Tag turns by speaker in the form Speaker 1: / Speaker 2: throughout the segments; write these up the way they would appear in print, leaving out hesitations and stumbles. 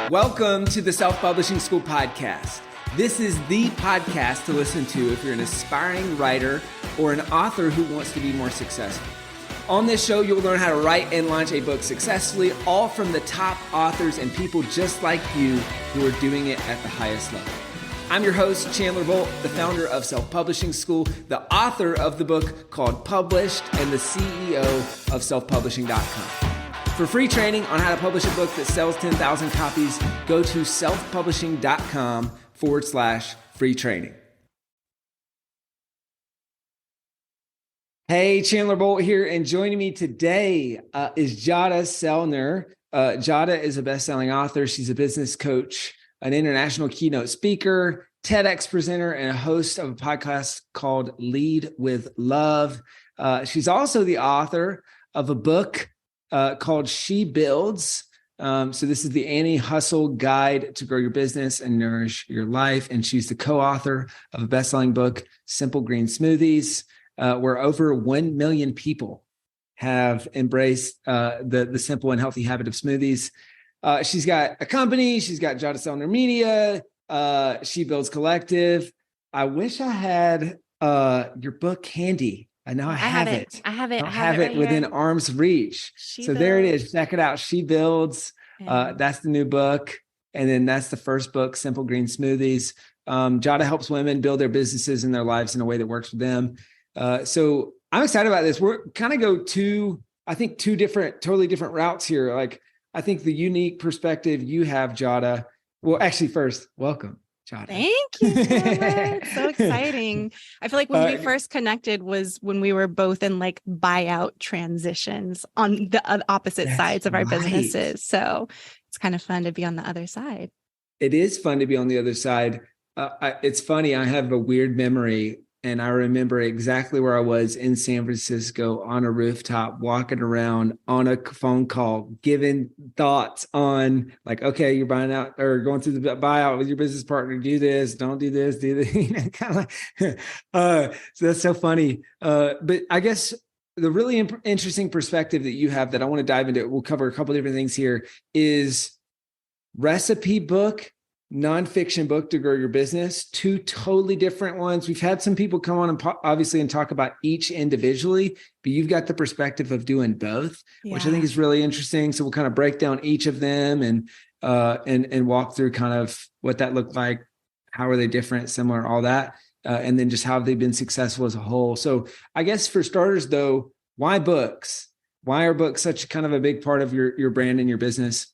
Speaker 1: Welcome to the Self-Publishing School podcast. This is the podcast to listen to if you're an aspiring writer or an author who wants to be more successful. On this show, you'll learn how to write and launch a book successfully, all from the top authors and people just like you who are doing it at the highest level. I'm your host, Chandler Bolt, the founder of Self-Publishing School, the author of the book called Published, and the CEO of selfpublishing.com. For free training on how to publish a book that sells 10,000 copies, go to selfpublishing.com/free training. Hey, Chandler Bolt here, and joining me today is Jadah Sellner. Jadah is a best-selling author. She's a business coach, an international keynote speaker, TEDx presenter, and a host of a podcast called Lead with Love. She's also the author of a book called She Builds. So this is the anti-hustle guide to grow your business and nourish your life. And she's the co-author of a best-selling book, Simple Green Smoothies, where over 1 million people have embraced the simple and healthy habit of smoothies. She's got a company. She's got Jadah Sellner Media. She Builds Collective. I wish I had your book handy. I know I have it.
Speaker 2: I have it
Speaker 1: right within arm's reach. There it is. Check it out. She Builds.
Speaker 2: Yeah.
Speaker 1: That's the new book. And then that's the first book, Simple Green Smoothies. Jadah helps women build their businesses and their lives in a way that works for them. So I'm excited about this. We're kind of go two totally different routes here. Like, I think the unique perspective you have, Jadah. Well, actually, first, welcome, Jadah.
Speaker 2: Thank you so much. So exciting. I feel like when we first connected was when we were both in like buyout transitions on the opposite sides of our businesses. So it's kind of fun to be on the other side.
Speaker 1: It is fun to be on the other side. It's funny. I have a weird memory. And I remember exactly where I was in San Francisco on a rooftop, walking around on a phone call, giving thoughts on like, okay, you're buying out or going through the buyout with your business partner. Do this, don't do this, do this. Kind of like, so that's so funny. But I guess the really interesting perspective that you have that I want to dive into, we'll cover a couple of different things here, is recipe book, nonfiction book to grow your business. Two totally different ones. We've had some people come on and obviously and talk about each individually, but you've got the perspective of doing both, which I think is really interesting. So we'll kind of break down each of them and walk through kind of what that looked like. How are they different, similar, all that. And then just how they've been successful as a whole. So I guess for starters though, why books? Why are books such kind of a big part of your brand and your business?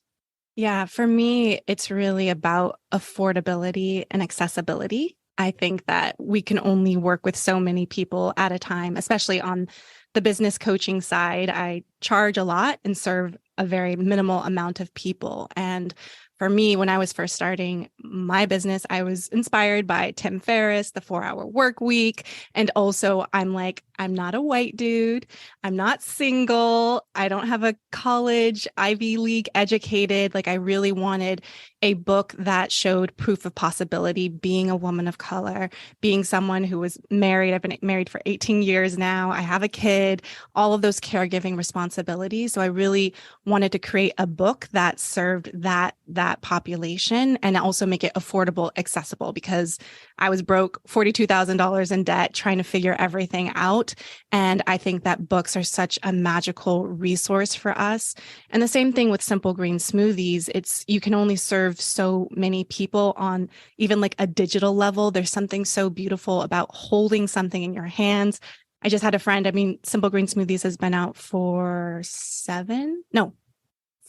Speaker 2: Yeah, for me, it's really about affordability and accessibility. I think that we can only work with so many people at a time, especially on the business coaching side. I charge a lot and serve a very minimal amount of people. And for me, when I was first starting my business, I was inspired by Tim Ferriss, the 4-Hour Work Week. And also I'm like, I'm not a white dude. I'm not single. I don't have a college, Ivy League educated. Like, I really wanted a book that showed proof of possibility, being a woman of color, being someone who was married. I've been married for 18 years now. I have a kid, all of those caregiving responsibilities. So I really wanted to create a book that served that population and also make it affordable, accessible, because I was broke, $42,000 in debt, trying to figure everything out. And I think that books are such a magical resource for us. And the same thing with Simple Green Smoothies. You can only serve so many people on even like a digital level. There's something so beautiful about holding something in your hands. I just had a friend, Simple Green Smoothies has been out for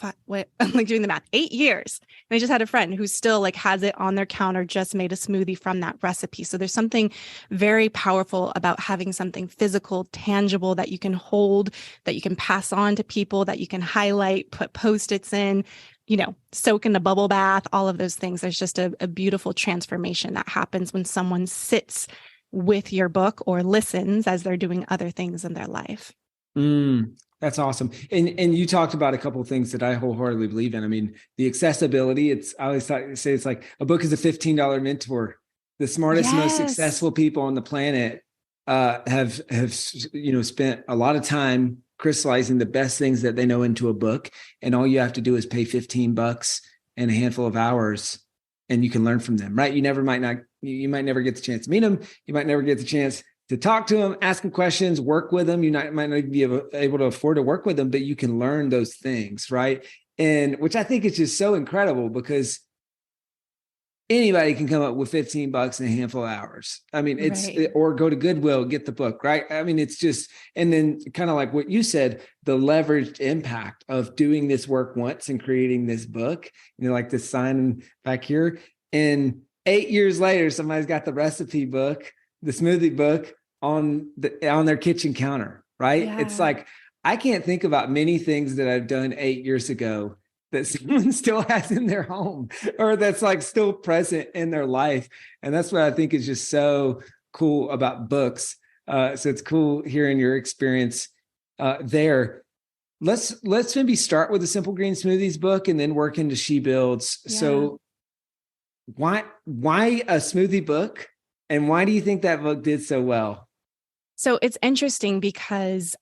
Speaker 2: 8 years. And I just had a friend who still like has it on their counter, just made a smoothie from that recipe. So there's something very powerful about having something physical, tangible that you can hold, that you can pass on to people, that you can highlight, put Post-its in, soak in a bubble bath, all of those things. There's just a beautiful transformation that happens when someone sits with your book or listens as they're doing other things in their life.
Speaker 1: That's awesome. And you talked about a couple of things that I wholeheartedly believe in. I mean, the accessibility, I always say it's like a book is a $15 mentor. The smartest, most successful people on the planet have spent a lot of time crystallizing the best things that they know into a book. And all you have to do is pay $15 in a handful of hours, and you can learn from them, right? You might never get the chance to meet them. You might never get the chance to talk to them, ask them questions, work with them. Might not be able to afford to work with them, but you can learn those things, right? And which I think is just so incredible, because anybody can come up with $15 in a handful of hours. I mean, or go to Goodwill, get the book, right? I mean, it's just, and then kind of like what you said, the leveraged impact of doing this work once and creating this book, like the sign back here. And 8 years later, somebody's got the recipe book, the smoothie book on their kitchen counter, right? Yeah. It's like, I can't think about many things that I've done 8 years ago that someone still has in their home, or that's like still present in their life. And that's what I think is just so cool about books. So it's cool hearing your experience there. Let's maybe start with the Simple Green Smoothies book and then work into She Builds. Yeah. So why a smoothie book? And why do you think that book did so well?
Speaker 2: So it's interesting because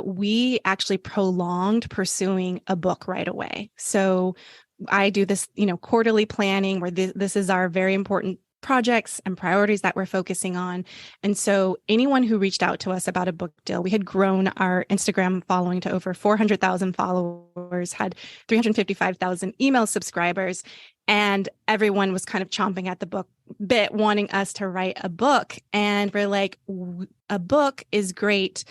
Speaker 2: we actually prolonged pursuing a book right away. So I do this, quarterly planning where this is our very important projects and priorities that we're focusing on. And so anyone who reached out to us about a book deal, we had grown our Instagram following to over 400,000 followers, had 355,000 email subscribers, and everyone was kind of chomping at the bit, wanting us to write a book. And we're like, a book is great,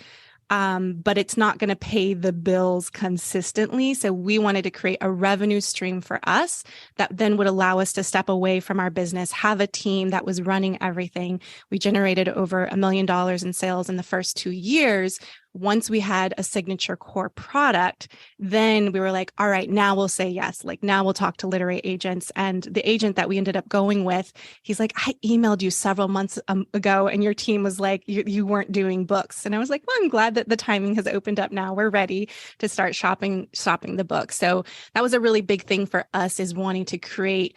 Speaker 2: but it's not going to pay the bills consistently. So we wanted to create a revenue stream for us that then would allow us to step away from our business, have a team that was running everything. We generated over $1 million in sales in the first 2 years. Once we had a signature core product, then we were like, all right, now we'll say yes. Like now we'll talk to literary agents. And the agent that we ended up going with, he's like, I emailed you several months ago and your team was like, you weren't doing books. And I was like, well, I'm glad that the timing has opened up now. We're ready to start shopping the book. So that was a really big thing for us, is wanting to create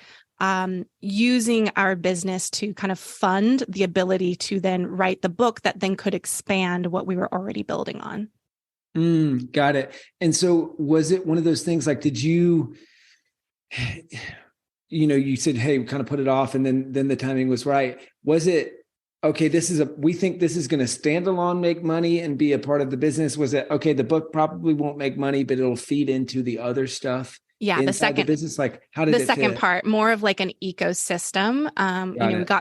Speaker 2: using our business to kind of fund the ability to then write the book that then could expand what we were already building on.
Speaker 1: Got it. And so was it one of those things, like, did you, you said, hey, we kind of put it off, and then the timing was right. Was it, okay, we think this is going to stand alone, make money and be a part of the business? Was it, okay, the book probably won't make money, but it'll feed into the other stuff?
Speaker 2: Yeah, the second
Speaker 1: business, like how did
Speaker 2: the second part, more of like an ecosystem.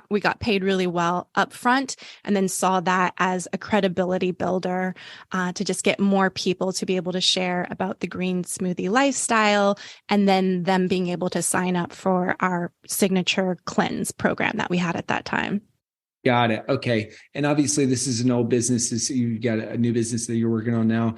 Speaker 2: We got paid really well up front, and then saw that as a credibility builder to just get more people to be able to share about the green smoothie lifestyle, and then them being able to sign up for our signature cleanse program that we had at that time.
Speaker 1: Got it. Okay. And obviously this is an old business. So you got a new business that you're working on now.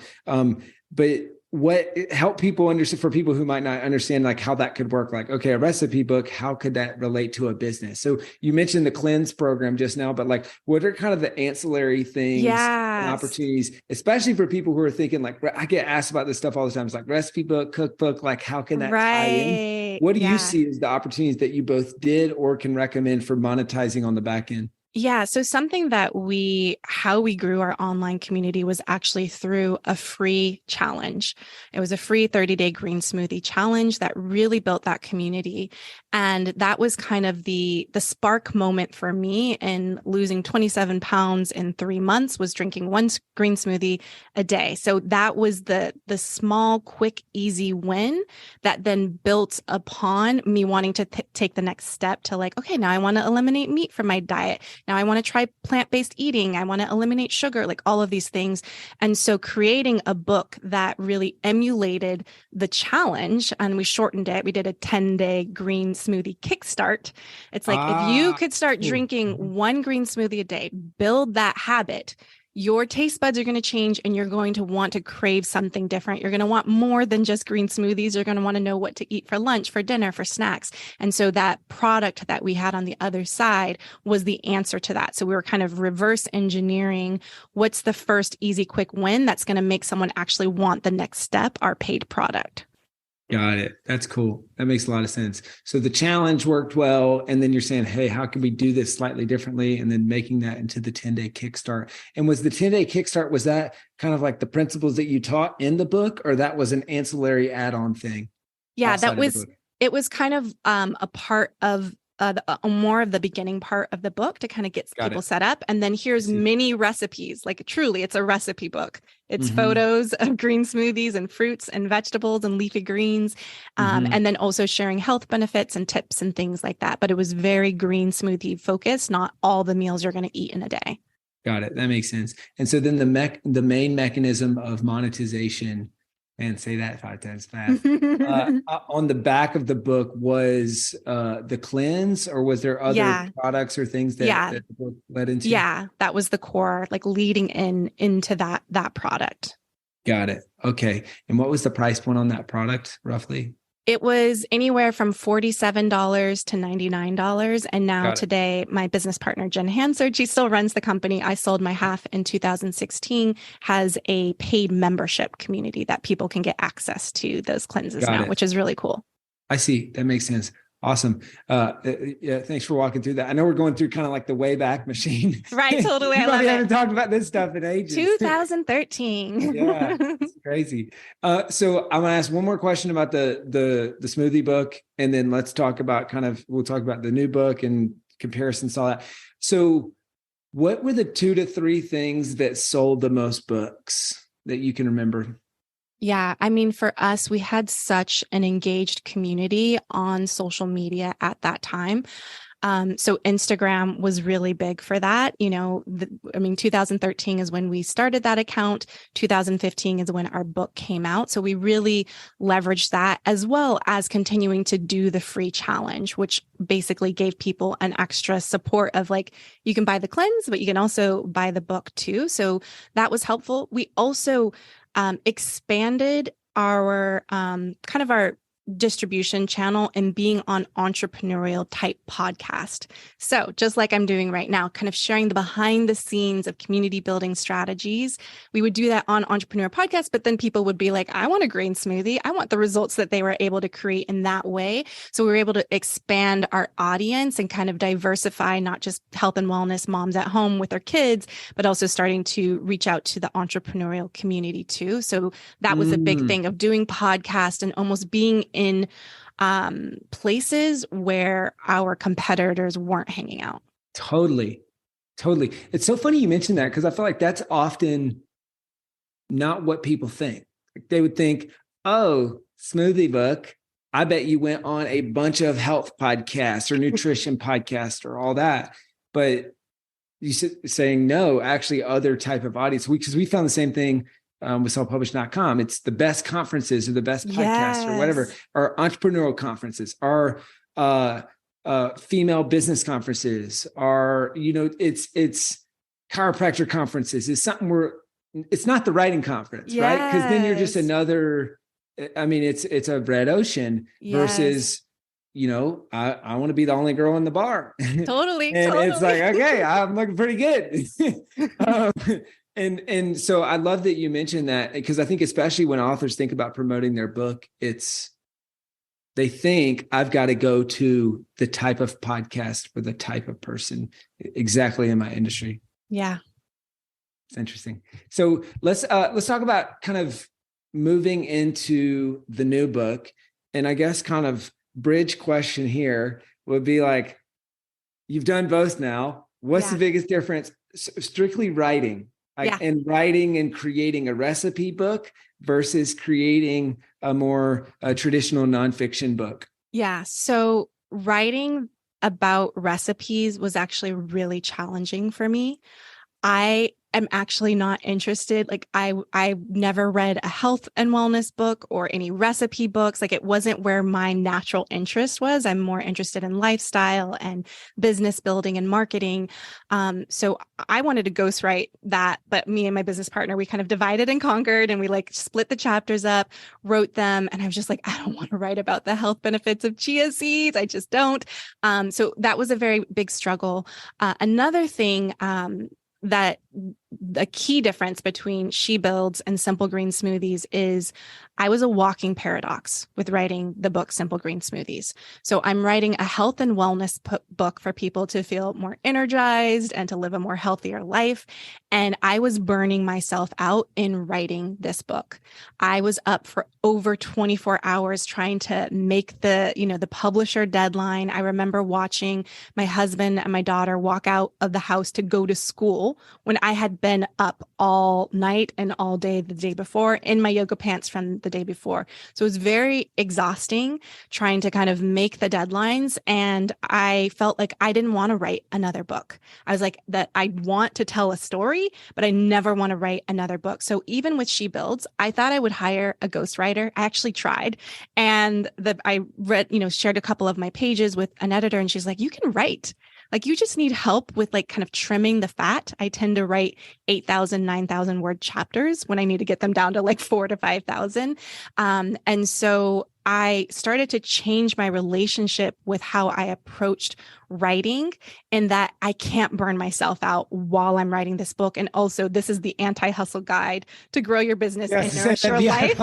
Speaker 1: But what help people understand, for people who might not understand, like how that could work, like, okay, a recipe book, how could that relate to a business? So you mentioned the cleanse program just now, but like, what are kind of the ancillary things and opportunities, especially for people who are thinking, like, I get asked about this stuff all the time. It's like recipe book, cookbook, like how can that tie in? What do you see as the opportunities that you both did or can recommend for monetizing on the back end?
Speaker 2: Yeah. So something that how we grew our online community was actually through a free challenge. It was a free 30-day green smoothie challenge that really built that community. And that was kind of the spark moment for me in losing 27 pounds in 3 months, was drinking one green smoothie a day. So that was the small, quick, easy win that then built upon me wanting to take the next step to like, okay, now I want to eliminate meat from my diet. Now I want to try plant-based eating. I want to eliminate sugar, like all of these things. And so creating a book that really emulated the challenge, and we shortened it. We did a 10-day green smoothie kickstart. It's like, if you could start drinking one green smoothie a day, build that habit, your taste buds are going to change and you're going to want to crave something different. You're going to want more than just green smoothies. You're going to want to know what to eat for lunch, for dinner, for snacks. And so that product that we had on the other side was the answer to that. So we were kind of reverse engineering what's the first easy, quick win that's going to make someone actually want the next step, our paid product.
Speaker 1: Got it. That's cool. That makes a lot of sense. So the challenge worked well. And then you're saying, hey, how can we do this slightly differently? And then making that into the 10-day kickstart. And was the 10-day kickstart, was that kind of like the principles that you taught in the book, or that was an ancillary add-on thing?
Speaker 2: Yeah, that was It was kind of a part of more of the beginning part of the book to kind of get
Speaker 1: Got
Speaker 2: people
Speaker 1: it.
Speaker 2: set up. And then
Speaker 1: I
Speaker 2: here's
Speaker 1: see.
Speaker 2: mini recipes. Like truly, it's a recipe book. It's
Speaker 1: Mm-hmm.
Speaker 2: photos of green smoothies and fruits and vegetables and leafy greens.
Speaker 1: Mm-hmm.
Speaker 2: And then also sharing health benefits and tips and things like that. But it was very green smoothie focused, not all the meals you're going to eat in a day.
Speaker 1: Got it. That makes sense. And so then the main mechanism of monetization, and say that 5 times fast, on the back of the book was the cleanse, or was there other
Speaker 2: Yeah.
Speaker 1: products or things
Speaker 2: Yeah.
Speaker 1: that the book led into?
Speaker 2: Yeah. That was the core, like leading into that product.
Speaker 1: Got it. Okay. And what was the price point on that product roughly?
Speaker 2: It was anywhere from $47 to $99. And now
Speaker 1: Got it.
Speaker 2: today, my business partner, Jen Hansard, she still runs the company. I sold my half in 2016, has a paid membership community that people can get access to those cleanses
Speaker 1: Got
Speaker 2: now,
Speaker 1: it.
Speaker 2: which is really cool.
Speaker 1: I see. That makes sense. Awesome. Yeah, thanks for walking through that. I know we're going through kind of like the Wayback Machine.
Speaker 2: Right. Totally.
Speaker 1: We
Speaker 2: I love
Speaker 1: probably haven't
Speaker 2: it.
Speaker 1: talked about this stuff in ages.
Speaker 2: 2013.
Speaker 1: Yeah, it's crazy. So I'm gonna ask one more question about the smoothie book, and then let's talk about we'll talk about the new book and comparisons, all that. So, what were the 2 to 3 things that sold the most books that you can remember?
Speaker 2: Yeah, I mean, for us, we had such an engaged community on social media at that time. So Instagram was really big for that. 2013 is when we started that account. 2015 is when our book came out. So we really leveraged that, as well as continuing to do the free challenge, which basically gave people an extra support of like, you can buy the cleanse, but you can also buy the book too. So that was helpful. We also expanded our kind of our distribution channel and being on entrepreneurial type podcast. So just like I'm doing right now, kind of sharing the behind the scenes of community building strategies. We would do that on entrepreneur podcasts, but then people would be like, I want a green smoothie. I want the results that they were able to create in that way. So we were able to expand our audience and kind of diversify, not just health and wellness moms at home with their kids, but also starting to reach out to the entrepreneurial community too. So that was a big thing of doing podcast and almost being in places where our competitors weren't hanging out.
Speaker 1: Totally. Totally. It's so funny you mentioned that, because I feel like that's often not what people think. They would think, oh, smoothie book, I bet you went on a bunch of health podcasts or nutrition podcasts or all that. But you saying no, actually other type of audience, because we found the same thing with selfpublish.com. It's the best conferences or the best podcasts or whatever, or entrepreneurial conferences, or female business conferences, or, it's chiropractor conferences. It's something it's not the writing conference, right? Because then you're just another, it's a red ocean versus, I want to be the only girl in the bar.
Speaker 2: Totally.
Speaker 1: And it's like, okay, I'm looking pretty good. And so I love that you mentioned that, because I think especially when authors think about promoting their book, they think I've got to go to the type of podcast for the type of person exactly in my industry.
Speaker 2: Yeah.
Speaker 1: It's interesting. So let's talk about kind of moving into the new book. And I guess kind of bridge question here would be like, you've done both now. What's the biggest difference? Strictly writing. And writing and creating a recipe book versus creating a more traditional nonfiction book.
Speaker 2: Yeah. So writing about recipes was actually really challenging for me. I am actually not interested. Like I never read a health and wellness book or any recipe books. Like it wasn't where my natural interest was. I'm more interested in lifestyle and business building and marketing. So I wanted to ghostwrite that, but me and my business partner, we kind of divided and conquered, and we like split the chapters up, wrote them. And I was just like, I don't want to write about the health benefits of chia seeds. I just don't. So that was a very big struggle. Another thing, that the key difference between She Builds and Simple Green Smoothies is I was a walking paradox with writing the book Simple Green Smoothies. So I'm writing a health and wellness book for people to feel more energized and to live a more healthier life. And I was burning myself out in writing this book. I was up for over 24 hours trying to make the publisher deadline. I remember watching my husband and my daughter walk out of the house to go to school when I had been up all night and all day the day before in my yoga pants from the day before. So it was very exhausting trying to kind of make the deadlines. And I felt like I didn't want to write another book. I was like, that I want to tell a story, but I never want to write another book. So even with She Builds, I thought I would hire a ghostwriter. I actually tried. And I read, shared a couple of my pages with an editor, and she's like, you can write. Like, you just need help with like kind of trimming the fat. I tend to write 8,000, 9,000 word chapters when I need to get them down to like 4,000 to 5,000. And so I started to change my relationship with how I approached writing, in that I can't burn myself out while I'm writing this book. And also, this is the anti-hustle guide to grow your business and nourish your life.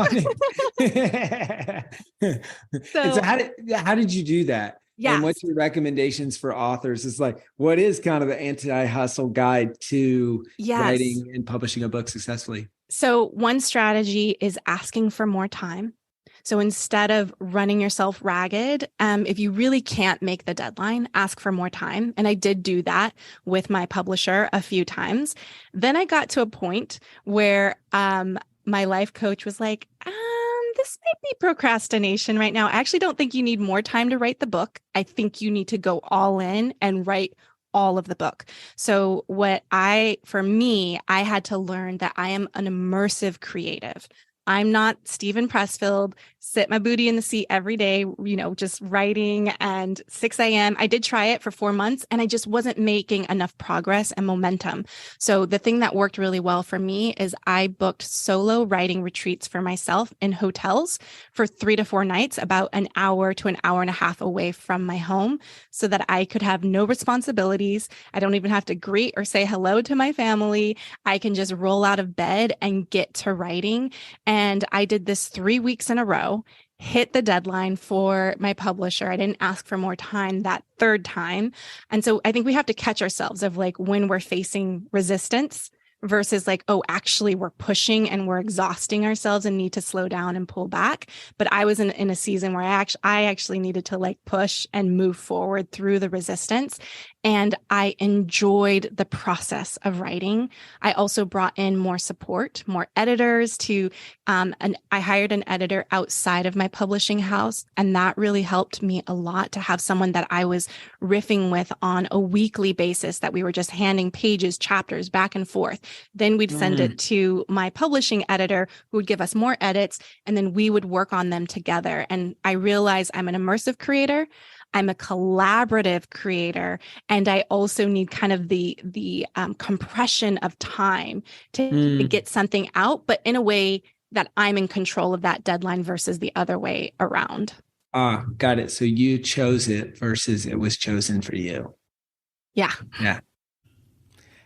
Speaker 1: So how did you do that?
Speaker 2: Yes.
Speaker 1: And what's your recommendations for authors? It's like, what is kind of the anti-hustle guide to writing and publishing a book successfully?
Speaker 2: So one strategy is asking for more time. So instead of running yourself ragged, if you really can't make the deadline, ask for more time. And I did do that with my publisher a few times. Then I got to a point where my life coach was like, this might be procrastination right now. I actually don't think you need more time to write the book. I think you need to go all in and write all of the book. So for me, I had to learn that I am an immersive creative. I'm not Stephen Pressfield, sit my booty in the seat every day, just writing and 6 a.m. I did try it for 4 months and I just wasn't making enough progress and momentum. So the thing that worked really well for me is I booked solo writing retreats for myself in hotels for 3 to 4 nights, about an hour to an hour and a half away from my home, so that I could have no responsibilities. I don't even have to greet or say hello to my family. I can just roll out of bed and get to writing. And I did this 3 weeks in a row, hit the deadline for my publisher. I didn't ask for more time that third time. And so I think we have to catch ourselves of like when we're facing resistance versus like, oh, actually we're pushing and we're exhausting ourselves and need to slow down and pull back. But I was in a season where I actually needed to like push and move forward through the resistance. And I enjoyed the process of writing. I also brought in more support, more editors and I hired an editor outside of my publishing house. And that really helped me a lot to have someone that I was riffing with on a weekly basis, that we were just handing pages, chapters back and forth. Then we'd send it to my publishing editor, who would give us more edits, and then we would work on them together. And I realized I'm an immersive creator. I'm a collaborative creator, and I also need kind of the compression of time to get something out, but in a way that I'm in control of that deadline versus the other way around.
Speaker 1: Got it. So you chose it versus it was chosen for you.
Speaker 2: Yeah.
Speaker 1: Yeah.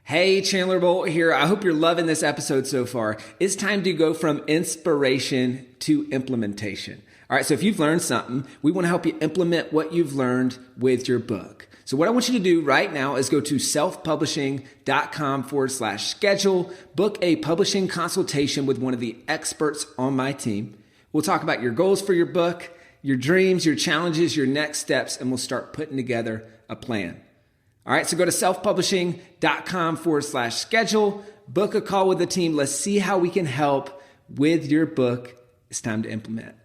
Speaker 1: Hey, Chandler Bolt here. I hope you're loving this episode so far. It's time to go from inspiration to implementation. All right, so if you've learned something, we want to help you implement what you've learned with your book. So what I want you to do right now is go to selfpublishing.com/schedule, book a publishing consultation with one of the experts on my team. We'll talk about your goals for your book, your dreams, your challenges, your next steps, and we'll start putting together a plan. All right, so go to selfpublishing.com/schedule, book a call with the team. Let's see how we can help with your book. It's time to implement.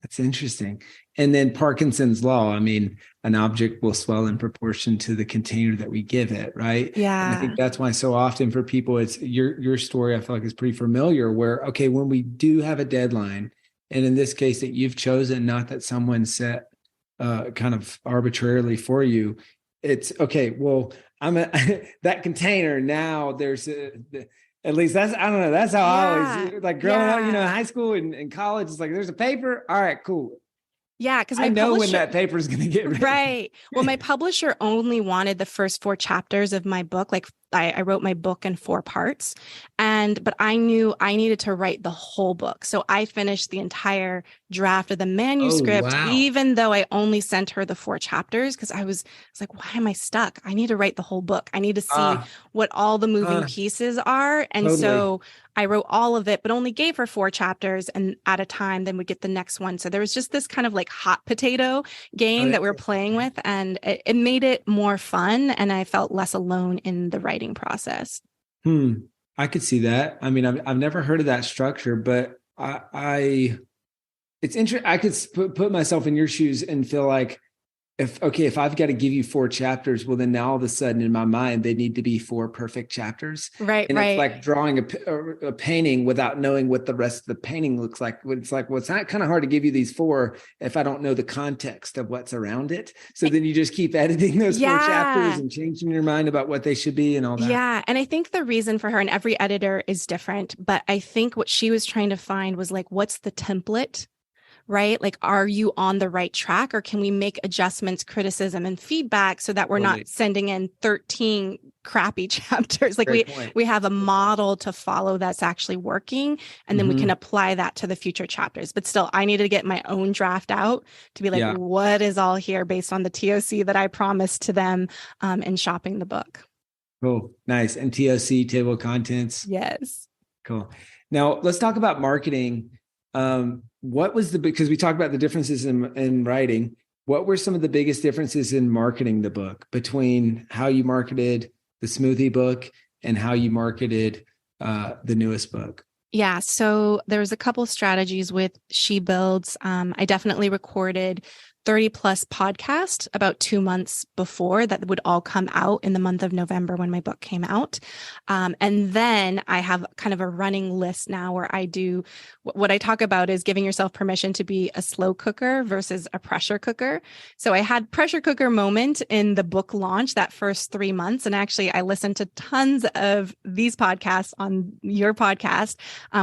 Speaker 1: That's interesting. And then Parkinson's law, I mean, an object will swell in proportion to the container that we give it, right?
Speaker 2: Yeah.
Speaker 1: And I think that's why so often for people, it's your story, I feel like is pretty familiar, where, okay, when we do have a deadline, and in this case that you've chosen, not that someone set kind of arbitrarily for you, it's okay, well, that container now there's at least that's, I don't know, that's how I always, like growing up, high school and college, it's like, there's a paper. All right, cool.
Speaker 2: Yeah, because
Speaker 1: I know when that paper is going to get ready.
Speaker 2: Right. Well, my publisher only wanted the first 4 chapters of my book, like I wrote my book in 4 parts, but I knew I needed to write the whole book. So I finished the entire draft of the
Speaker 1: Oh,
Speaker 2: manuscript,
Speaker 1: wow.
Speaker 2: even though I only sent her the 4 chapters, because I was like, why am I stuck? I need to write the whole book. I need to see
Speaker 1: Ah,
Speaker 2: what all the moving
Speaker 1: uh,
Speaker 2: pieces are. And
Speaker 1: totally.
Speaker 2: so I wrote all of it, but only gave her 4 chapters and at a time, then we get the next one. So there was just this kind of like hot potato
Speaker 1: Oh,
Speaker 2: game that
Speaker 1: that's
Speaker 2: we're playing
Speaker 1: interesting.
Speaker 2: with, and it made it more fun. And I felt less alone in the writing process.
Speaker 1: Hmm. I could see that. I mean, I've never heard of that structure, but I it's interesting. I could put myself in your shoes and feel like if I've got to give you 4 chapters, well, then now all of a sudden in my mind they need to be 4 perfect chapters,
Speaker 2: Right,
Speaker 1: and it's
Speaker 2: right.
Speaker 1: like drawing a painting without knowing what the rest of the painting looks like. It's like, well, it's not kind of hard to give you these 4 if I don't know the context of what's around it. So then you just keep editing those 4 chapters
Speaker 2: Yeah.
Speaker 1: and changing your mind about what they should be and all that.
Speaker 2: Yeah. And I think the reason for her, and every editor is different, but I think what she was trying to find was like, what's the template? Right? Like, are you on the right track, or can we make adjustments, criticism, and feedback so that we're not
Speaker 1: Totally.
Speaker 2: sending in 13 crappy chapters? Like
Speaker 1: Great point.
Speaker 2: we have a model to follow that's actually working, and then we can
Speaker 1: Mm-hmm.
Speaker 2: apply that to the future chapters. But still, I needed to get my own draft out to be like,
Speaker 1: Yeah.
Speaker 2: what is all here based on the TOC that I promised to them in shopping the book.
Speaker 1: Cool. Nice. And TOC, table of contents.
Speaker 2: Yes.
Speaker 1: Cool. Now let's talk about marketing. What was because we talked about the differences in writing. What were some of the biggest differences in marketing the book between how you marketed the smoothie book and how you marketed the newest book?
Speaker 2: Yeah, so there was a couple strategies with She Builds. I definitely recorded 30 plus podcasts about 2 months before that would all come out in the month of November when my book came out. And then I have kind of a running list now where I do what I talk about is giving yourself permission to be a slow cooker versus a pressure cooker. So I had pressure cooker moment in the book launch that first 3 months. And actually, I listened to tons of these podcasts on your podcast,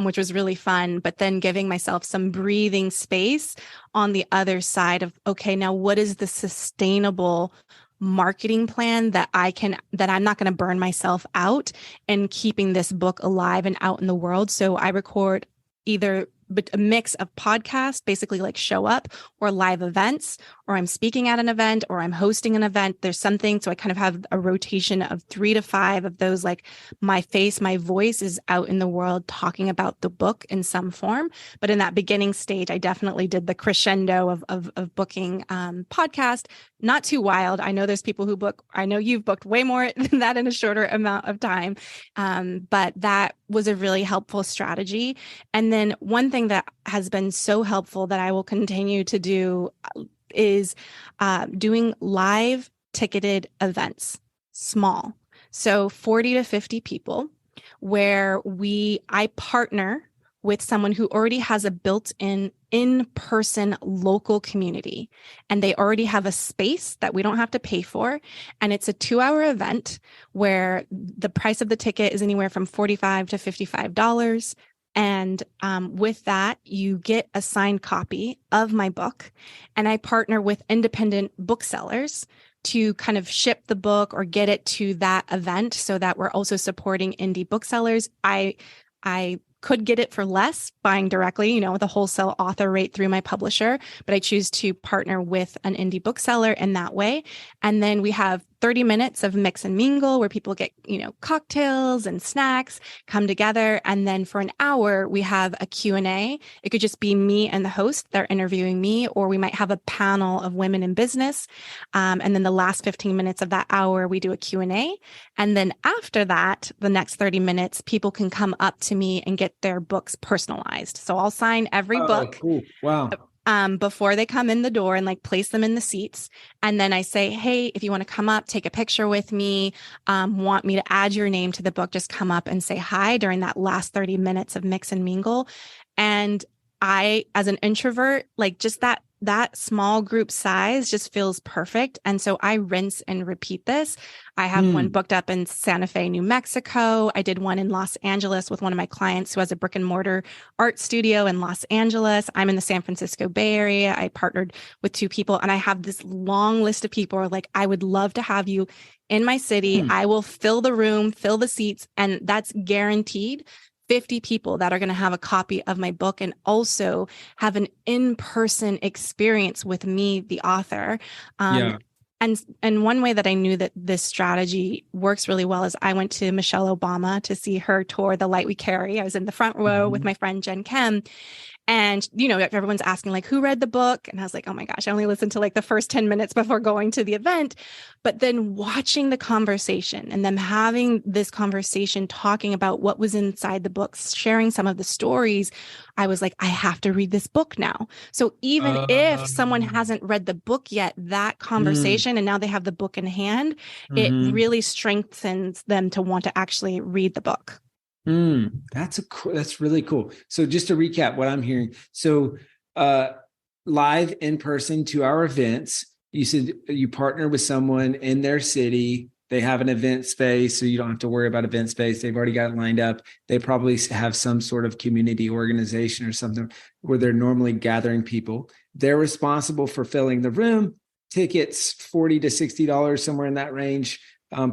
Speaker 2: which was really fun, but then giving myself some breathing space on the other side of, okay, now what is the sustainable marketing plan that I'm not going to burn myself out and keeping this book alive and out in the world. So I record either a mix of podcasts, basically like show up, or live events, or I'm speaking at an event, or I'm hosting an event. There's something. So I kind of have a rotation of 3 to 5 of those, like my face, my voice is out in the world talking about the book in some form. But in that beginning stage, I definitely did the crescendo of booking podcast. Not too wild. I know there's people who book, I know you've booked way more than that in a shorter amount of time. But that was a really helpful strategy. And then one thing that has been so helpful that I will continue to do is doing live ticketed events, small. So 40 to 50 people, where I partner with someone who already has a in-person local community, and they already have a space that we don't have to pay for. And it's a 2-hour event where the price of the ticket is anywhere from $45 to $55. And with that, you get a signed copy of my book. And I partner with independent booksellers to kind of ship the book or get it to that event so that we're also supporting indie booksellers. I could get it for less buying directly, the wholesale author rate through my publisher, but I choose to partner with an indie bookseller in that way. And then we have 30 minutes of mix and mingle where people get, cocktails and snacks, come together. And then for an hour, we have a Q&A. It could just be me and the host. They're interviewing me, or we might have a panel of women in business. And then the last 15 minutes of that hour, we do a Q&A. And then after that, the next 30 minutes, people can come up to me and get their books personalized. So I'll sign every
Speaker 1: Oh,
Speaker 2: book
Speaker 1: cool. Wow.
Speaker 2: before they come in the door and like place them in the seats. And then I say, hey, if you want to come up, take a picture with me, want me to add your name to the book, just come up and say hi during that last 30 minutes of mix and mingle. And I, as an introvert, like just that that small group size just feels perfect. And so I rinse and repeat this. I have one booked up in Santa Fe, New Mexico. I did one in Los Angeles with one of my clients who has a brick and mortar art studio in Los Angeles. I'm in the San Francisco Bay Area. I partnered with 2 people, and I have this long list of people who are like, I would love to have you in my city. I will fill the room, fill the seats, and that's guaranteed 50 people that are going to have a copy of my book and also have an in-person experience with me, the author.
Speaker 1: Yeah.
Speaker 2: And one way that I knew that this strategy works really well is I went to Michelle Obama to see her tour The Light We Carry. I was in the front row with my friend Jen Kem. And, everyone's asking like, who read the book? And I was like, oh my gosh, I only listened to like the first 10 minutes before going to the event. But then watching the conversation and them having this conversation, talking about what was inside the books, sharing some of the stories, I was like, I have to read this book now. So even if someone hasn't read the book yet, that conversation, and now they have the book in hand, it really strengthens them to want to actually read the book.
Speaker 1: That's really cool. So just to recap what I'm hearing. So live in person to our events, you said you partner with someone in their city. They have an event space, so you don't have to worry about event space. They've already got it lined up. They probably have some sort of community organization or something where they're normally gathering people. They're responsible for filling the room. Tickets, $40 to $60, somewhere in that range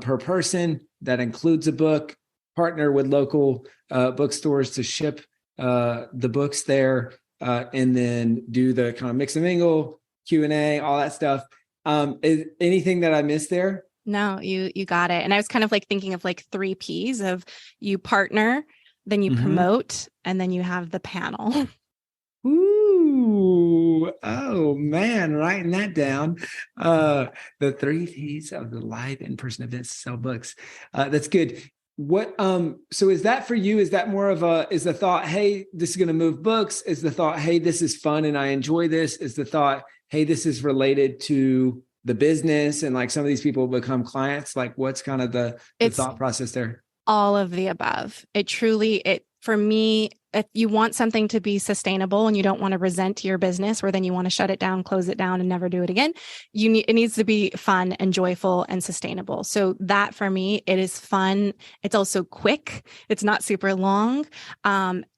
Speaker 1: per person. That includes a book. Partner with local bookstores to ship the books there, and then do the kind of mix and mingle, Q&A, all that stuff. Is anything that I missed there?
Speaker 2: No, you got it. And I was kind of like thinking of like 3 Ps of you partner, then you promote, and then you have the panel.
Speaker 1: Ooh, oh man, writing that down. The 3 Ps of the live in-person events to sell books. That's good. What so is that for you? Is that more of is the thought, hey, this is going to move books? Is the thought, hey, this is fun and I enjoy this? Is the thought, hey, this is related to the business and like some of these people become clients? Like what's kind of the thought process there?
Speaker 2: All of the above. For me, if you want something to be sustainable and you don't want to resent your business where then you want to shut it down, close it down and never do it again, it needs to be fun and joyful and sustainable. So that for me, it is fun. It's also quick. It's not super long.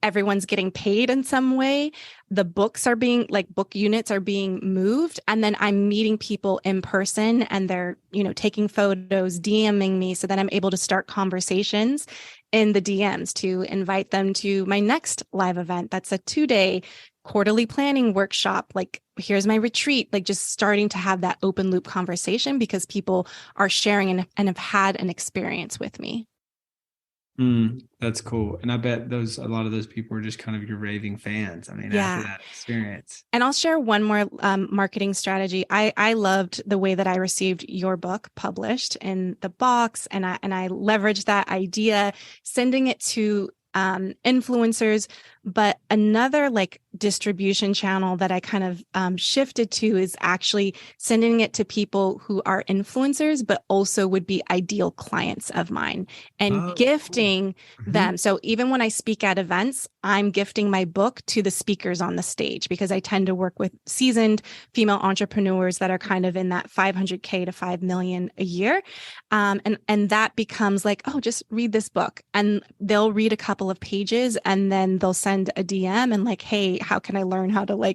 Speaker 2: Everyone's getting paid in some way. The books are book units are being moved. And then I'm meeting people in person and they're, taking photos, DMing me so that I'm able to start conversations in the DMs to invite them to my next live event. That's a 2-day quarterly planning workshop. Like, here's my retreat, like just starting to have that open loop conversation because people are sharing and have had an experience with me.
Speaker 1: That's cool. And I bet a lot of those people are just kind of your raving fans. I mean, after that experience. And
Speaker 2: I'll share one more marketing strategy. I loved the way that I received your book published in the box, and I leveraged that idea, sending it to influencers. But another distribution channel that I kind of shifted to is actually sending it to people who are influencers, but also would be ideal clients of mine and gifting them. So even when I speak at events, I'm gifting my book to the speakers on the stage because I tend to work with seasoned female entrepreneurs that are kind of in that 500K to 5 million a year. And that becomes like, oh, just read this book. And they'll read a couple of pages and then they'll send a DM and like, hey, how can I learn how to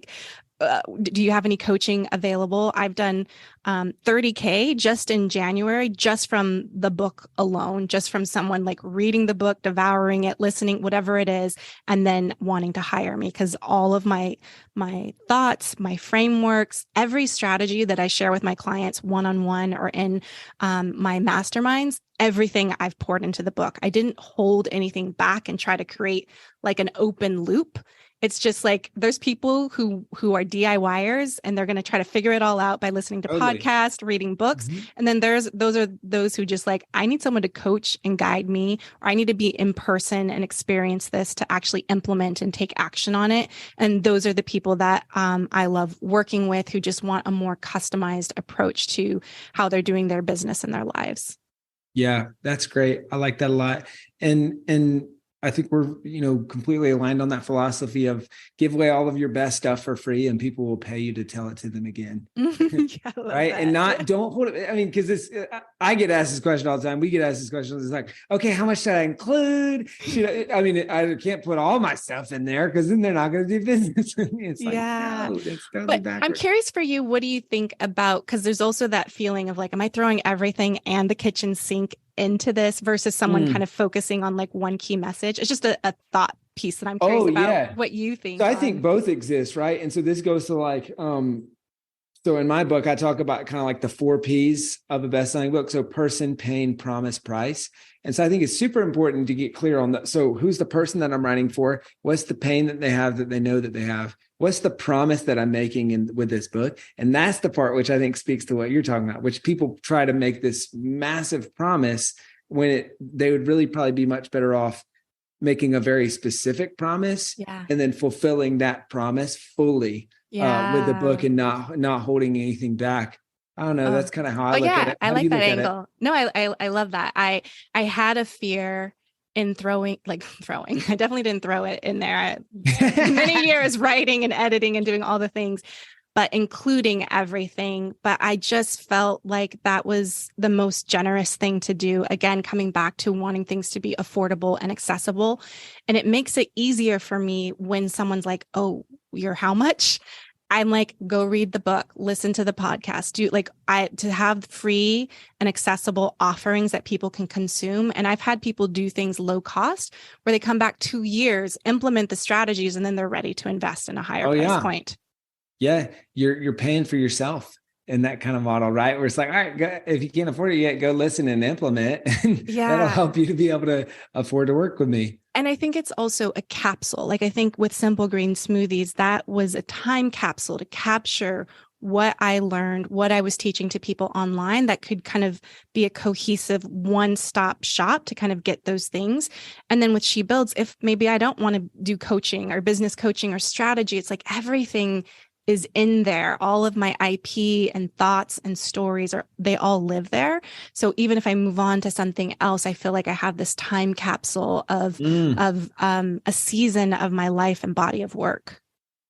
Speaker 2: do you have any coaching available? I've done 30K just in January, just from the book alone, just from someone like reading the book, devouring it, listening, whatever it is, and then wanting to hire me because all of my thoughts, my frameworks, every strategy that I share with my clients one-on-one or in my masterminds, everything I've poured into the book. I didn't hold anything back and try to create like an open loop. It's just like there's people who are DIYers and they're going to try to figure it all out by listening to podcasts, reading books. And then those who just like, I need someone to coach and guide me, or I need to be in person and experience this to actually implement and take action on it. And those are the people that I love working with who just want a more customized approach to how they're doing their business and their lives.
Speaker 1: Yeah, that's great. I like that a lot. And I think we're, completely aligned on that philosophy of give away all of your best stuff for free and people will pay you to tell it to them again.
Speaker 2: Yeah, I love
Speaker 1: right.
Speaker 2: that.
Speaker 1: And don't hold it. I mean, because I get asked this question all the time. We get asked this question. It's like, okay, how much should I include? I can't put all my stuff in there because then they're not going to do business with me. It's
Speaker 2: Yeah.
Speaker 1: like, no, that's totally
Speaker 2: But
Speaker 1: backwards.
Speaker 2: I'm curious for you, what do you think about, because there's also that feeling of like, am I throwing everything and the kitchen sink into this versus someone kind of focusing on like one key message? It's just a thought piece that I'm curious about what you think.
Speaker 1: So I think both exist, right? And so this goes to like, so in my book, I talk about kind of like the 4 Ps of a best-selling book. So person, pain, promise, price. And so I think it's super important to get clear on that. So who's the person that I'm writing for? What's the pain that they have that they know that they have? What's the promise that I'm making with this book? And that's the part which I think speaks to what you're talking about, which people try to make this massive promise when they would really probably be much better off making a very specific promise and then fulfilling that promise fully with the book and not holding anything back. I don't know. That's kind of how I look at it.
Speaker 2: I like that angle. No, I love that. I had a fear in throwing. I definitely didn't throw it in there. Many years writing and editing and doing all the things, but including everything. But I just felt like that was the most generous thing to do. Again, coming back to wanting things to be affordable and accessible. And it makes it easier for me when someone's like, oh, you're how much? I'm like, go read the book, listen to the podcast, to have free and accessible offerings that people can consume. And I've had people do things low cost where they come back 2 years, implement the strategies, and then they're ready to invest in a higher price point.
Speaker 1: Yeah. You're paying for yourself in that kind of model, right? Where it's like, all right, if you can't afford it yet, go listen and implement. And that'll help you to be able to afford to work with me.
Speaker 2: And I think it's also a capsule. Like I think with Simple Green Smoothies, that was a time capsule to capture what I learned, what I was teaching to people online that could kind of be a cohesive one-stop shop to kind of get those things. And then with She Builds, if maybe I don't want to do coaching or business coaching or strategy, it's like everything is in there. All of my IP and thoughts and stories they all live there. So even if I move on to something else, I feel like I have this time capsule of a season of my life and body of work.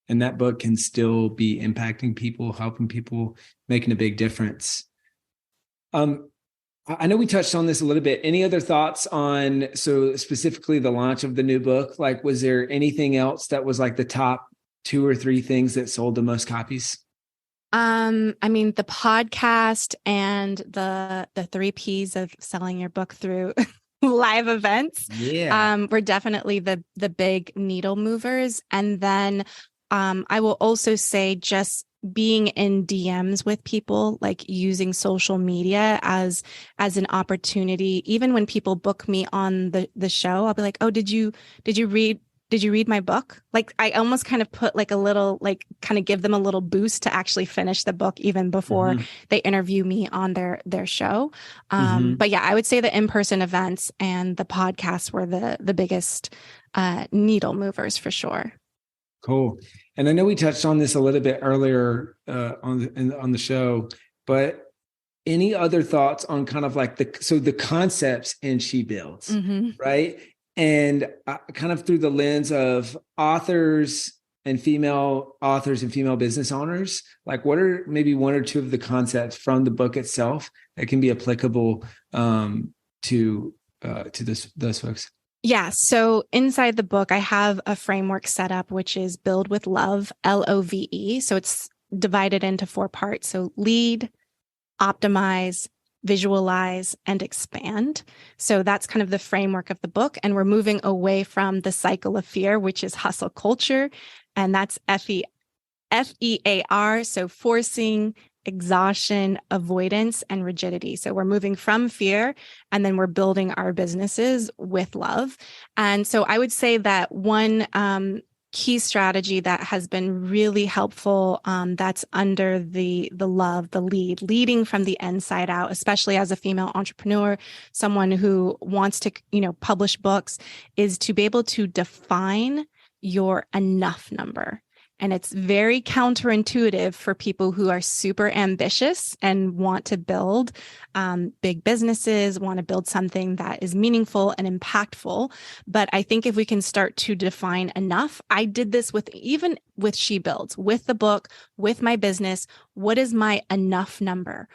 Speaker 1: And that book can still be impacting people, helping people, making a big difference. I know we touched on this a little bit. Any other thoughts on, so specifically the launch of the new book? Like, was there anything else that was like the top 2 or 3 things that sold the most copies?
Speaker 2: I mean, the podcast and the 3 Ps of selling your book through live events were definitely the big needle movers. And then I will also say just being in DMs with people, like using social media as an opportunity. Even when people book me on the show, I'll be like, oh, did you read my book? Like I almost kind of put like a little, like kind of give them a little boost to actually finish the book even before they interview me on their show. But yeah, I would say the in-person events and the podcasts were the biggest needle movers for sure.
Speaker 1: Cool. And I know we touched on this a little bit earlier on the show, but any other thoughts on kind of like the concepts in She Builds, right? And kind of through the lens of authors and female business owners, like what are maybe 1 or 2 of the concepts from the book itself that can be applicable to those folks?
Speaker 2: Yeah. So inside the book, I have a framework set up, which is Build with Love, LOVE. So it's divided into 4 parts. So lead, optimize, visualize, and expand. So that's kind of the framework of the book. And we're moving away from the cycle of fear, which is hustle culture. And that's FEAR. So forcing, exhaustion, avoidance, and rigidity. So we're moving from fear and then we're building our businesses with love. And so I would say that one key strategy that has been really helpful, that's under the love, the leading from the inside out, especially as a female entrepreneur, someone who wants to, publish books, is to be able to define your enough number. And it's very counterintuitive for people who are super ambitious and want to build big businesses, want to build something that is meaningful and impactful. But I think if we can start to define enough, I did this even with She Builds, with the book, with my business. What is my enough number?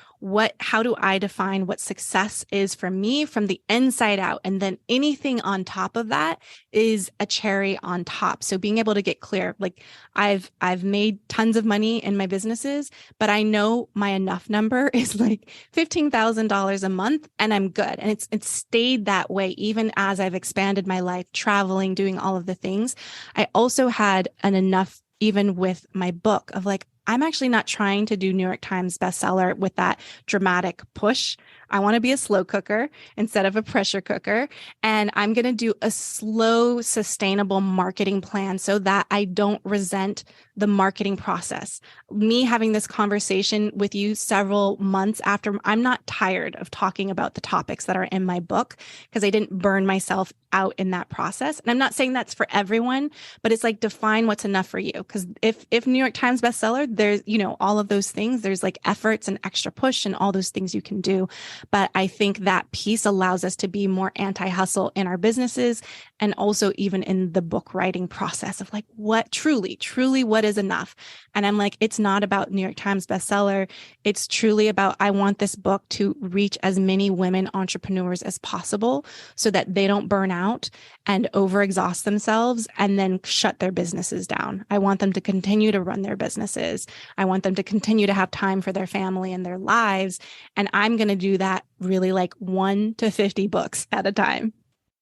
Speaker 2: How do I define what success is for me from the inside out? And then anything on top of that is a cherry on top. So being able to get clear, like I've made tons of money in my businesses, but I know my enough number is like $15,000 a month and I'm good. And it's stayed that way even as I've expanded my life, traveling, doing all of the things. I also had an enough even with my book of like, I'm actually not trying to do New York Times bestseller with that dramatic push. I want to be a slow cooker instead of a pressure cooker. And I'm going to do a slow, sustainable marketing plan so that I don't resent the marketing process. Me having this conversation with you several months after, I'm not tired of talking about the topics that are in my book because I didn't burn myself out in that process. And I'm not saying that's for everyone, but it's like define what's enough for you. Because if New York Times bestseller, there's, all of those things, there's like efforts and extra push and all those things you can do. But I think that piece allows us to be more anti-hustle in our businesses and also even in the book writing process of like, what truly, what is enough? And I'm like, it's not about New York Times bestseller. It's truly about, I want this book to reach as many women entrepreneurs as possible so that they don't burn out and overexhaust themselves and then shut their businesses down. I want them to continue to run their businesses. I want them to continue to have time for their family and their lives. And I'm going to do that really like 1 to 50 books at a time.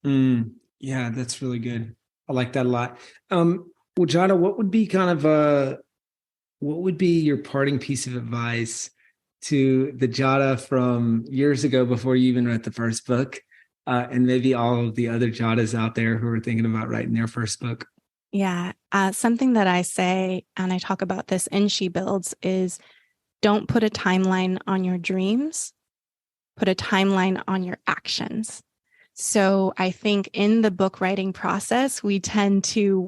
Speaker 1: Yeah, that's really good. I like that a lot. Well, Jadah, what would be what would be your parting piece of advice to the Jadah from years ago before you even read the first book, and maybe all of the other Jadahs out there who are thinking about writing their first book?
Speaker 2: Yeah. Something that I say, and I talk about this in She Builds, is don't put a timeline on your dreams, put a timeline on your actions. So I think in the book writing process, we tend to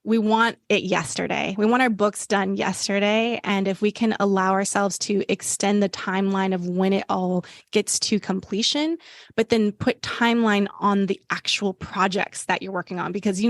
Speaker 2: we want it yesterday. We want our books done yesterday. And if we can allow ourselves to extend the timeline of when it all gets to completion, but then put timeline on the actual projects that you're working on, because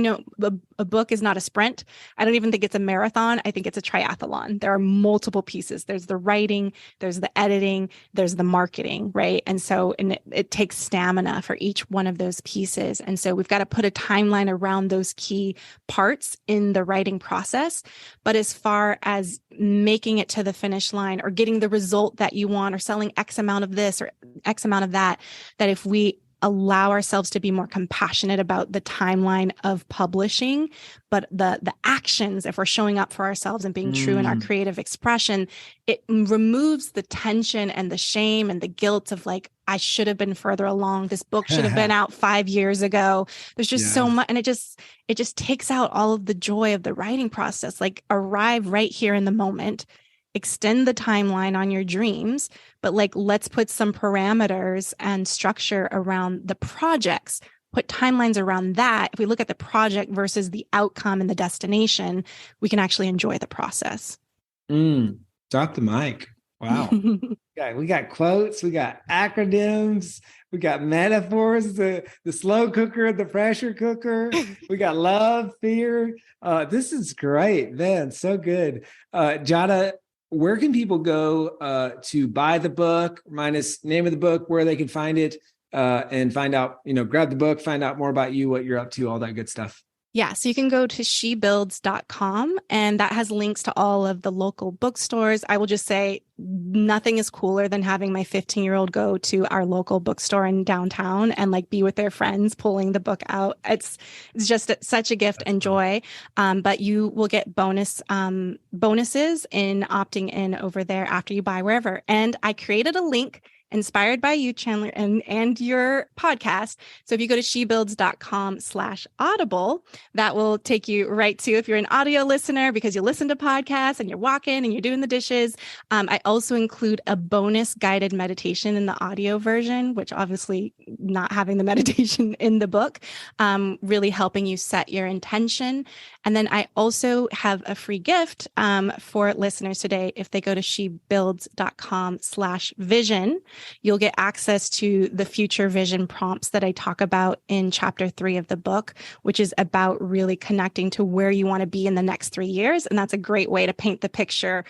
Speaker 2: a book is not a sprint. I don't even think it's a marathon. I think it's a triathlon. There are multiple pieces. There's the writing, there's the editing, there's the marketing, right? And so it takes stamina for each one of those pieces. And so we've got to put a timeline around those key parts in the writing process. But as far as making it to the finish line or getting the result that you want or selling X amount of this or X amount of that if we allow ourselves to be more compassionate about the timeline of publishing, but the actions, if we're showing up for ourselves and being true in our creative expression, it removes the tension and the shame and the guilt of like, I should have been further along. This book should have been out 5 years ago. There's just so much. And it just takes out all of the joy of the writing process. Like arrive right here in the moment, extend the timeline on your dreams, but like, let's put some parameters and structure around the projects, put timelines around that. If we look at the project versus the outcome and the destination, we can actually enjoy the process.
Speaker 1: Drop the mic. Wow. We got quotes, we got acronyms, we got metaphors, the slow cooker, the pressure cooker, we got love, fear. This is great, man. So good. Jadah, where can people go to buy the book, minus name of the book, where they can find it, and find out, grab the book, find out more about you, what you're up to, all that good stuff?
Speaker 2: Yeah, so you can go to shebuilds.com, and that has links to all of the local bookstores. I will just say nothing is cooler than having my 15-year-old go to our local bookstore in downtown and like be with their friends pulling the book out. It's just such a gift and joy. But you will get bonuses in opting in over there after you buy wherever. And I created a link inspired by you, Chandler, and your podcast. So if you go to shebuilds.com/audible, that will take you right to, if you're an audio listener, because you listen to podcasts and you're walking and you're doing the dishes. I also include a bonus guided meditation in the audio version, which obviously not having the meditation in the book, really helping you set your intention. And then I also have a free gift for listeners today. If they go to shebuilds.com/vision, you'll get access to the future vision prompts that I talk about in chapter 3 of the book, which is about really connecting to where you want to be in the next 3 years. And that's a great way to paint the picture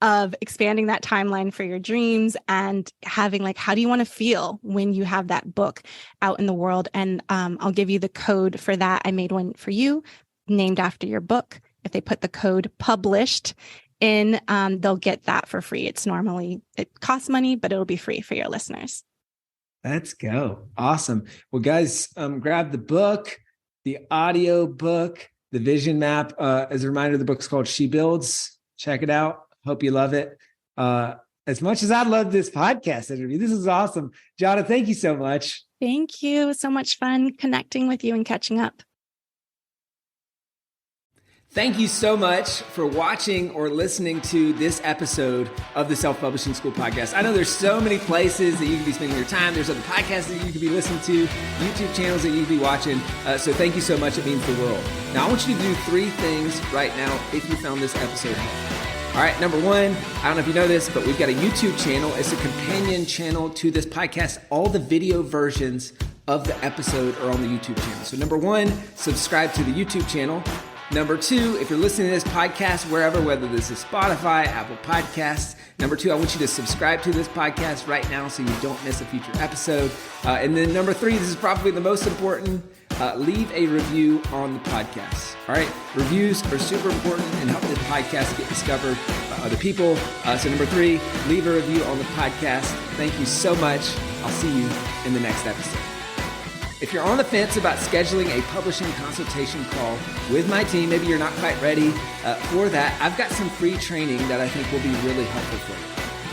Speaker 2: of expanding that timeline for your dreams and having, like, how do you want to feel when you have that book out in the world? And I'll give you the code for that. I made one for you named after your book. If they put the code published in, they'll get that for free. It costs money, but it'll be free for your listeners.
Speaker 1: Let's go. Awesome. Well, guys, grab the book, the audio book, the vision map. As a reminder, the book's called She Builds. Check it out. Hope you love it. As much as I love this podcast interview, this is awesome. Jadah, thank you so much.
Speaker 2: Thank you. It was so much fun connecting with you and catching up.
Speaker 1: Thank you so much for watching or listening to this episode of the Self-Publishing School podcast. I know there's so many places that you can be spending your time. There's other podcasts that you could be listening to, YouTube channels that you could be watching. So thank you so much. It means the world. Now, I want you to do 3 things right now if you found this episode helpful. All right, number 1, I don't know if you know this, but we've got a YouTube channel. It's a companion channel to this podcast. All the video versions of the episode are on the YouTube channel. So number 1, subscribe to the YouTube channel. Number 2, if you're listening to this podcast wherever, whether this is Spotify, Apple Podcasts, number 2, I want you to subscribe to this podcast right now so you don't miss a future episode. And then number 3, this is probably the most important, leave a review on the podcast. All right, reviews are super important and help this podcast get discovered by other people. So number 3, leave a review on the podcast. Thank you so much. I'll see you in the next episode. If you're on the fence about scheduling a publishing consultation call with my team, maybe you're not quite ready for that, I've got some free training that I think will be really helpful for you.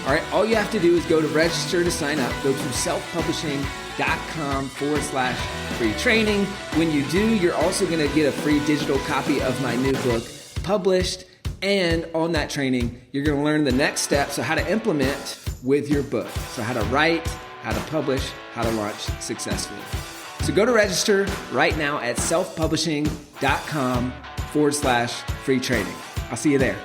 Speaker 1: All right, all you have to do is go to register to sign up. Go to selfpublishing.com/free training. When you do, you're also going to get a free digital copy of my new book published. And on that training, you're going to learn the next steps of how to implement with your book. So how to write, how to publish, how to launch successfully. So go to register right now at selfpublishing.com/free training. I'll see you there.